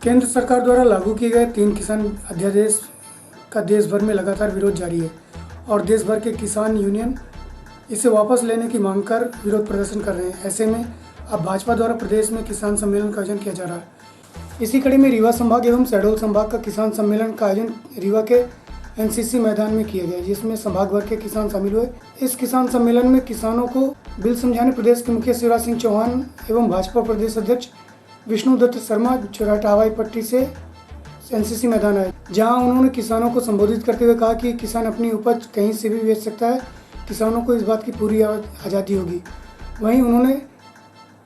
केंद्र सरकार द्वारा लागू किए गए 3 किसान अध्यादेश का देश भर में लगातार विरोध जारी है और देश भर के किसान यूनियन इसे वापस लेने की मांग कर विरोध प्रदर्शन कर रहे हैं। ऐसे में अब भाजपा द्वारा प्रदेश में किसान सम्मेलन का आयोजन किया जा रहा है। इसी कड़ी में रीवा संभाग एवं शहडोल संभाग का किसान सम्मेलन का आयोजन रीवा के एनसीसी मैदान में किया गया, जिसमें संभाग भर के किसान शामिल हुए। इस किसान सम्मेलन में किसानों को बिल समझाने प्रदेश के मुखिया शिवराज सिंह चौहान एवं भाजपा प्रदेश अध्यक्ष विष्णुदत्त शर्मा चौराहा हवाई पट्टी से एनसीसी मैदान आए, जहां उन्होंने किसानों को संबोधित करते हुए कहा कि किसान अपनी उपज कहीं से भी बेच सकता है, किसानों को इस बात की पूरी आज़ादी होगी। वहीं उन्होंने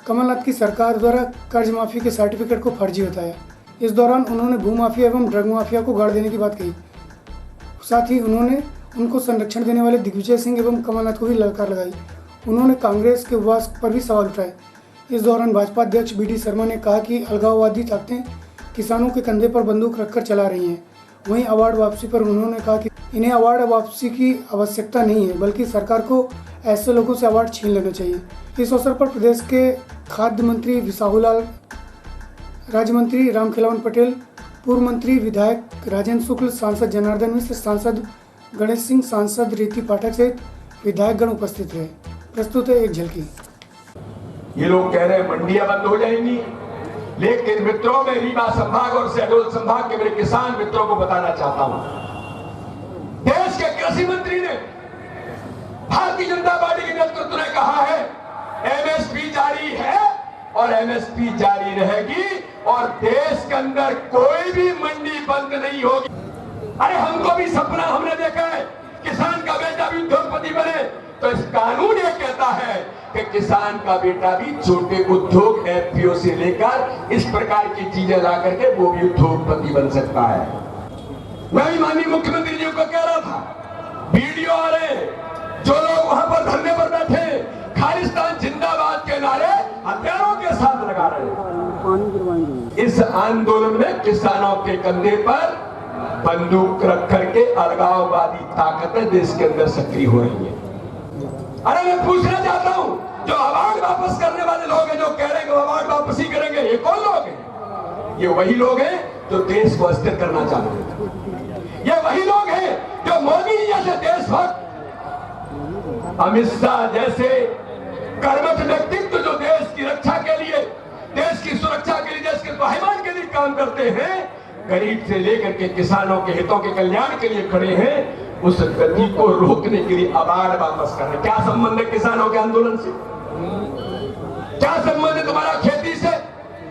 कमलनाथ की सरकार द्वारा कर्ज माफी के सर्टिफिकेट को फर्जी बताया। इस दौरान उन्होंने भूमाफिया एवं ड्रग माफिया को गाड़ देने की बात कही। साथ ही उन्होंने उनको संरक्षण देने वाले दिग्विजय सिंह एवं कमलनाथ को भी ललकार लगाई। उन्होंने कांग्रेस के उपवास पर भी सवाल उठाए। इस दौरान भाजपा अध्यक्ष बी डी शर्मा ने कहा कि अलगाववादी ताकतें किसानों के कंधे पर बंदूक रखकर चला रही हैं। वहीं अवार्ड वापसी पर उन्होंने कहा कि इन्हें अवार्ड वापसी की आवश्यकता नहीं है, बल्कि सरकार को ऐसे लोगों से अवार्ड छीन लेना चाहिए। इस अवसर पर प्रदेश के खाद्य मंत्री विसाहूलाल, राज्य मंत्री रामखेलावन पटेल, पूर्व मंत्री विधायक राजेंद्र शुक्ल, सांसद जनार्दन मिश्र, सांसद गणेश सिंह, सांसद रीति पाठक सहित विधायकगण उपस्थित रहे। प्रस्तुत है एक झलकी। ये लोग कह रहे हैं मंडियां बंद हो जाएंगी, लेकिन मित्रों में रीवा संभाग और शहडोल संभाग के मेरे किसान मित्रों को बताना चाहता हूं, देश के कृषि मंत्री ने, भारतीय जनता पार्टी के नेतृत्व ने कहा है एमएसपी जारी है और एमएसपी जारी रहेगी और देश के अंदर कोई भी मंडी बंद नहीं होगी। अरे हमको भी सपना हमने देखा है किसान का बेटा भी उद्योगपति बने, तो इस कानून ये कहता है कि किसान का बेटा भी छोटे उद्योग एफपीओ से लेकर इस प्रकार की चीजें ला करके वो भी उद्योगपति बन सकता है। मैं भी माननीय मुख्यमंत्री जी को कह रहा था, वीडियो आ रहे, जो लोग वहां पर धरने पर बैठे खालिस्तान जिंदाबाद के नारे हथियारों के साथ लगा रहे हैं। इस आंदोलन में किसानों के कंधे पर बंदूक रख करके अलगाववादी ताकतें देश के अंदर सक्रिय हो रही है। अरे मैं पूछना चाहता हूं, जो अवार्ड वापस करने वाले लोग हैं, जो कह रहे हैं कि अवार्ड वापसी करेंगे, ये कौन लोग हैं? ये वही लोग हैं जो देश को अस्थिर करना चाहते हैं। ये वही लोग हैं जो मोदी जी जैसे देशभक्त, अमित शाह जैसे कर्मठ व्यक्तित्व जो देश की रक्षा के लिए, देश की सुरक्षा के लिए, देश के स्वाभिमान के लिए काम करते हैं, गरीब से लेकर के किसानों के हितों के कल्याण के लिए खड़े हैं, उस गति को रोकने के लिए अवार्ड वापस करने। क्या संबंध है किसानों के आंदोलन से? क्या संबंध है तुम्हारा खेती से?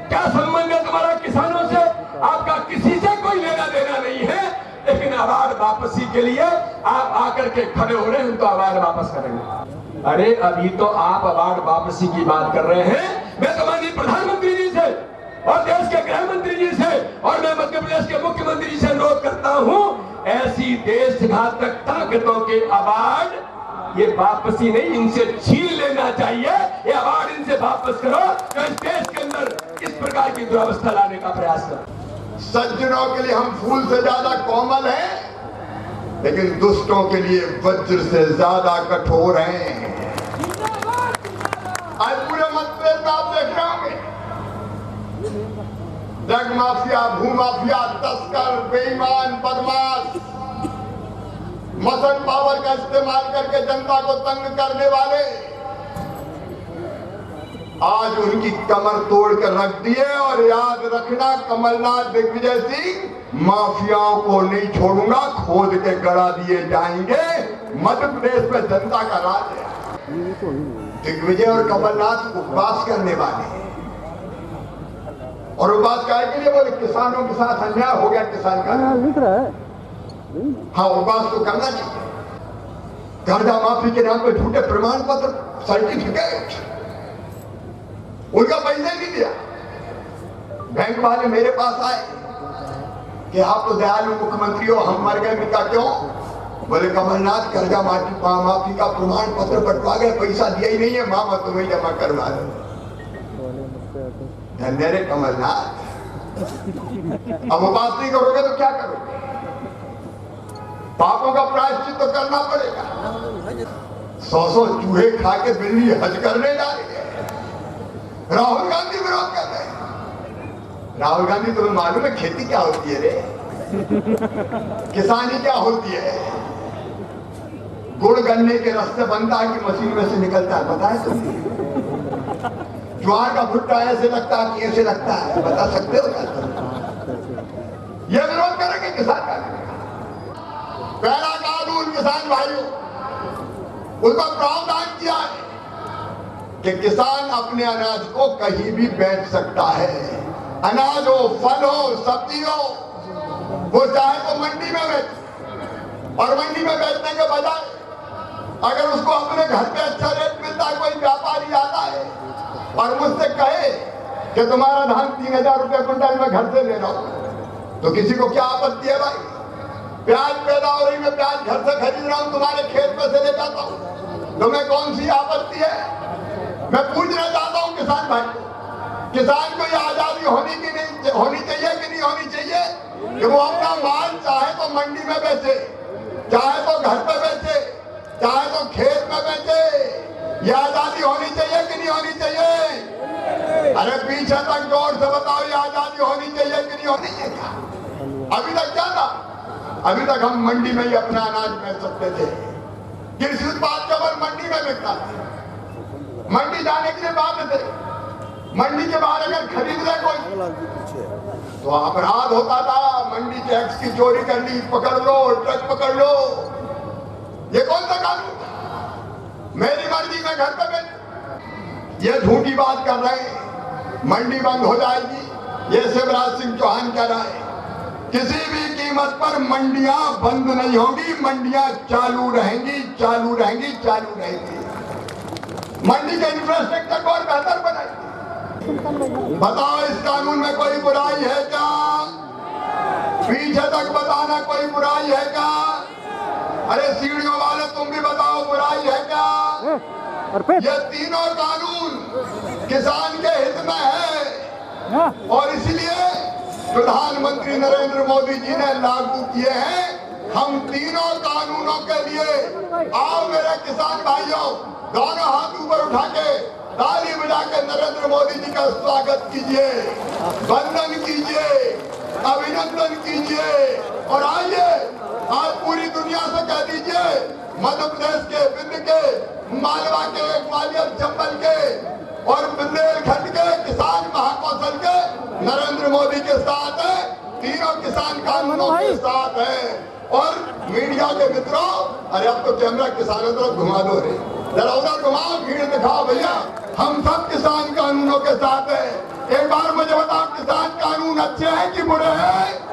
क्या संबंध है तुम्हारा किसानों से? आपका किसी से कोई लेना देना नहीं है, लेकिन अवार्ड वापसी के लिए आप आकर के खड़े हो रहे हैं, तो अवार्ड वापस करेंगे। अरे अभी तो आप अवार्ड वापसी की बात कर रहे हैं। मैं तो माननीय प्रधानमंत्री जी से और देश के गृह मंत्री जी से और मैं मध्य प्रदेश के मुख्यमंत्री जी से अनुरोध करता हूं, ऐसी देशघातक ताकतों के अवार्ड ये वापसी नहीं, इनसे छीन लेना चाहिए। ये अवार्ड इनसे वापस करो जो इस देश के अंदर इस प्रकार की दुरावस्था लाने का प्रयास करो। सज्जनों के लिए हम फूल से ज्यादा कोमल हैं, लेकिन दुष्टों के लिए वज्र से ज्यादा कठोर हैं। आज पूरे मतभेद आप देख रहे होंगे, ड्रग माफिया, भूमाफिया, तस्कर, बेईमान, बदमाश, मसल पावर का इस्तेमाल करके जनता को तंग करने वाले आज उनकी कमर तोड़ कर रख दिए। और याद रखना, कमलनाथ, दिग्विजय सिंह, माफियाओं को नहीं छोड़ूंगा, खोद के गड़ा दिए जाएंगे। मध्य प्रदेश में जनता का राज है। दिग्विजय और कमलनाथ उपवास करने वाले हैं, और उपवास काय के लिए? बोले किसानों के साथ अन्याय हो गया, किसान का लिख रहा है। हाँ, उपवास तो करना चाहिए। कर्जा माफी के नाम पे झूठे प्रमाण पत्र, सर्टिफिकेट, उनका पैसा नहीं दिया। बैंक वाले मेरे पास आए कि आप तो दयालु मुख्यमंत्री हो, हम मर गए। मिलता क्यों? बोले कमलनाथ कर्जा माफी का प्रमाण पत्र बंटवा गए, पैसा दिया ही नहीं है, मामा तुम्हें जमा करवा दो। धन्य कमलनाथ, अब उपवास नहीं करोगे तो क्या करोगे? पापों का प्रायश्चित तो करना पड़ेगा। 100 चूहे खा के बिल्ली हज करने जा रही है। राहुल गांधी विरोध कर रहे हैं। राहुल गांधी, तुम्हें मालूम है खेती क्या होती है रे? किसानी क्या होती है? गुड़ गन्ने के रस से बनता है कि मशीन में से निकलता है, पता है तुम्हें? ज्वार का भुट्टा ऐसे लगता है कि ऐसे लगता है, बता सकते हो क्या? ये विरोध करेंगे किसान का। पहला कानून किसान भाइयों, उसका प्रावधान किया है कि किसान अपने अनाज को कहीं भी बेच सकता है। अनाज हो, फल हो, सब्जी हो, वो चाहे तो मंडी में बेचे, और मंडी में बेचने के बजाय अगर उसको अपने घर पे अच्छा रेट मिलता है, कोई व्यापारी आता है और मुझसे कहे कि तुम्हारा धान 3000 रुपये क्विंटल में घर से ले रहा हूं, तो किसी को क्या आपत्ति है भाई? प्याज पैदा हो रही, मैं प्याज घर से खरीद रहा हूं, तुम्हारे खेत में से ले जाता हूं, तुम्हें कौन सी आपत्ति है? मैं पूछना चाहता हूं किसान भाई, किसान को ये आजादी होनी चाहिए कि नहीं होनी चाहिए कि वो अपना माल चाहे तो मंडी में बेचे, चाहे तो घर पे बेचे, चाहे तो खेत में बेचे? ये आजादी होनी चाहिए कि नहीं होनी चाहिए? अरे पीछे तक जोर से बताओ, ये आजादी होनी चाहिए कि नहीं होनी चाहिए? अभी तक क्या था? अभी तक हम मंडी में ही अपना अनाज बेच सकते थे। कृषि उत्पाद केवल मंडी में बिकता था, मंडी जाने के लिए बात थे। मंडी के बाहर अगर खरीद ले कोई तो अपराध होता था। मंडी टैक्स की चोरी कर ली, पकड़ लो, ट्रक पकड़ लो। ये कौन सा कानून था? मेरी मर्जी में घर पे बेच। ये झूठी बात कर रहे हैं, मंडी बंद हो जाएगी, ये शिवराज सिंह चौहान कह रहा है। किसी भी कीमत पर मंडियां बंद नहीं होगी, मंडियां चालू रहेंगी, चालू रहेंगी, चालू रहेंगी। मंडी के इंफ्रास्ट्रक्चर को और बेहतर बनाएंगे। बताओ, इस कानून में कोई बुराई है क्या? पीछे तक बताना, कोई बुराई है क्या? अरे सीढ़ियों वाले, तुम भी बताओ, बुराई है क्या? ये तीनों कानून किसान के हित में है और इसलिए प्रधानमंत्री नरेंद्र मोदी जी ने लागू किए हैं। हम तीनों कानूनों के लिए आओ मेरे किसान भाइयों, दोनों हाथ ऊपर उठा के ताली बजा के नरेंद्र मोदी जी का स्वागत कीजिए, वंदन कीजिए, अभिनंदन कीजिए। और आइए आज पूरी दुनिया से कह दीजिए, मध्य प्रदेश के, विंध्य के, मालवा के, ग्वालियर चंबल के और बुंदेलखंड के किसान महाकौशल के नरेंद्र मोदी के साथ है, तीनों किसान कानूनों के साथ है। और मीडिया के मित्रों, अरे अब तो कैमरा किसानों तरफ घुमा दो रे, जरा उधर घुमाओ, भीड़ दिखाओ भैया। हम सब किसान कानूनों के साथ है। एक बार मुझे बताओ, किसान कानून अच्छे हैं कि बुरे हैं?